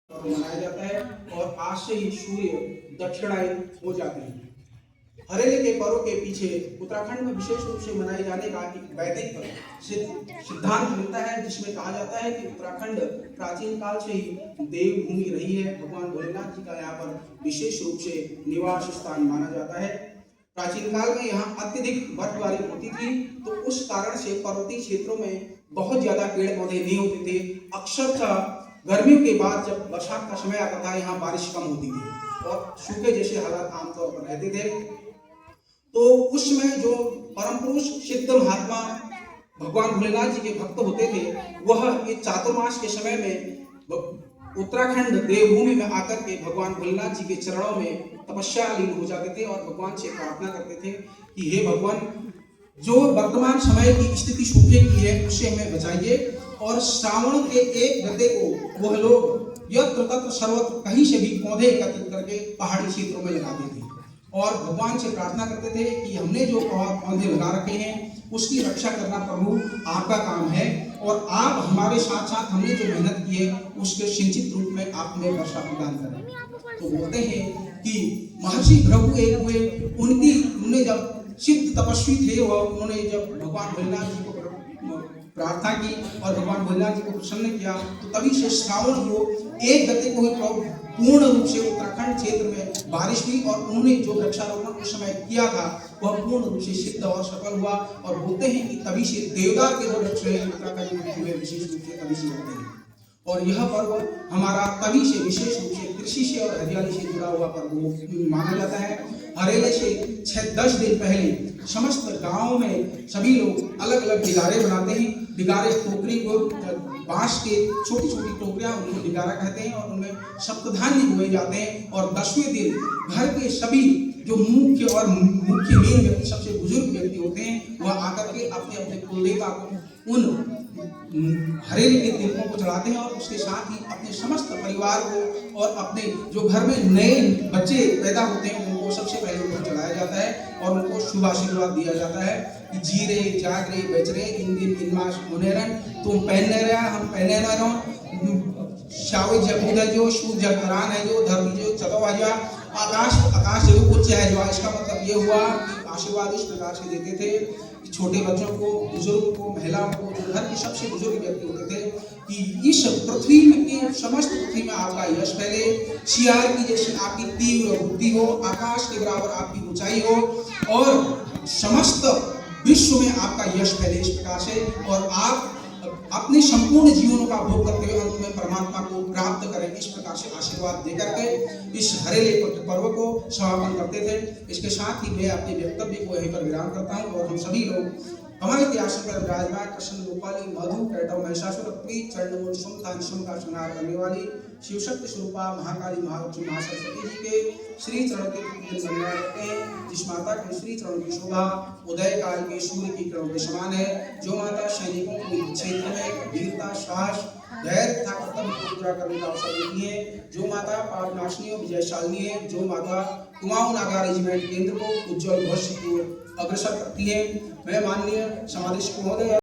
मनाया जाता है और आज से ही सूर्य दक्षिणायन हो जाते हैं। हरेले के पर्व के पीछे उत्तराखंड में विशेष रूप से मनाए जाने का एक वैदिक सिद्धांत मिलता है, जिसमें कहा जाता है कि उत्तराखंड प्राचीन काल से ही देवभूमि रही है। भगवान भोलेनाथ जी का यहाँ पर विशेष रूप से निवास स्थान माना जाता है। प्राचीन काल में यहाँ अत्यधिक बर्फबारी होती थी, तो उस कारण से पर्वतीय क्षेत्रों में बहुत ज्यादा पेड़ पौधे नहीं होते थे। अक्सर गर्मियों के बाद जब बरसात का समय आता था, यहाँ बारिश कम होती थी और सूखे जैसे हालात आमतौर पर रहते थे। तो उस समय जो परम पुरुष सिद्ध महात्मा भगवान भोलेनाथ जी के भक्त होते थे, वह इस चातुर्मास के समय में उत्तराखंड देवभूमि में आकर के भगवान भोलेनाथ जी के चरणों में तपस्या लीन हो जाते थे और भगवान से प्रार्थना करते थे कि हे भगवान, जो वर्तमान समय की स्थिति सूखे की है उससे हमें बचाइए। और श्रावण के एक गते को वह लोग यत्र तत्र सर्वत्र कहीं से भी पौधे एकत्रित करके पहाड़ी क्षेत्रों में लगाते थे और भगवान से प्रार्थना करते थे कि हमने जो पौधे लगा रखे हैं उसकी रक्षा करना प्रभु आपका काम है, और आप हमारे साथ साथ हमने जो मेहनत की है उसके सिंचित रूप में आप हमें वर्षा प्रदान करें। तो बोलते हैं कि महर्षि भृगु एक हुए, उन्होंने जब सिद्ध तपस्वी थे, वह उन्होंने जब भगवान भोलेनाथ जी को प्रार्थना की और भगवान भोलेनाथ जी को प्रसन्न किया, तो तभी से श्रावण को एक गते को ही पूर्ण रूप से उत्तराखंड क्षेत्र में बारिश हुई और उन्होंने जो वृक्षारोपण उस समय किया था वह पूर्ण रूप से सिद्ध और सफल हुआ। और बोलते हैं कि तभी से देवदार के जो वृक्ष है उत्तराखंड में विशेष रूप से तभी से होते हैं। और यह पर्व हमारा तभी से विशेष रूप से कृषि से और हरियाली से जुड़ा हुआ पर्व माना जाता है। हरेले से 6-10 दिन पहले समस्त गांवों में सभी लोग अलग अलग डिगारे बनाते हैं। डिगारे टोकरी को बांस के छोटी छोटी टोकरियां, उनको डिगारा कहते हैं, और उनमें सप्तधान्य बोए जाते हैं। और 10वें दिन घर के सभी जो मुख्य मेन व्यक्ति, सबसे बुजुर्ग व्यक्ति होते हैं, वह आकर के अपने अपने कुलदेवता को उन हरेले के तिलकों को चढ़ाते हैं और उसके साथ ही अपने समस्त परिवार को और अपने जो घर में नए बच्चे पैदा होते हैं उनको सबसे पहले उनको चढ़ाया जाता है और उनको शुभ आशीर्वाद दिया जाता है कि जी रे जाग रे बच रे इन दिन इन मास होने रन, तुम पहनने रहे हम पहने न रहो, शावे जब उदय जो सूर्य जब करान है जो धरती जो चतुर्भुजा आकाश जो उच्च है जो। इसका मतलब ये हुआ कि आशीर्वाद इस प्रकार से देते थे छोटे बच्चों को, बुजुर्ग को, महिलाओं को, जो घर के सबसे बुजुर्ग व्यक्ति होते थे, कि इस पृथ्वी में समस्त पृथ्वी में आपका यश फैले, सियार की जैसी आपकी तीव्र बुद्धि हो, आकाश के बराबर आपकी ऊंचाई हो और समस्त विश्व में आपका यश फैले इस प्रकार से, और आप अपने संपूर्ण जीवनों का भोग करते हुए अंत में परमात्मा को प्राप्त करें, इस प्रकार से आशीर्वाद देकर के इस हरेले पर्व को समापन करते थे। इसके साथ ही मैं अपने वक्तव्य को यहीं पर विराम करता हूँ और हम सभी लोग हमारे इतिहास पर विराजमान कृष्ण गोपाली मधु कैटव महिषासुर प्रीत चरणमूल सुमता निशम का संहार करने वाली शिवशक्ति स्वरूपा महाकाली महालक्ष्मी महासरस्वती जी के श्री चरण के संज्ञा करते हैं, जिस माता के श्री चरण की शोभा उदय काल के सूर्य की किरण के समान है, जो माता सैनिकों को क्षेत्र में वीरता, साहस, धैर्य तथा कर्तव्य को पूरा करने का अवसर देती है, जो माता पापनाशिनी और विजयशालिनी है, जो माता कुमाऊं नागा रेजिमेंट केंद्र को उज्जवल भविष्य की ओर अग्रसर करती है। मैं माननीय समादेश महोदय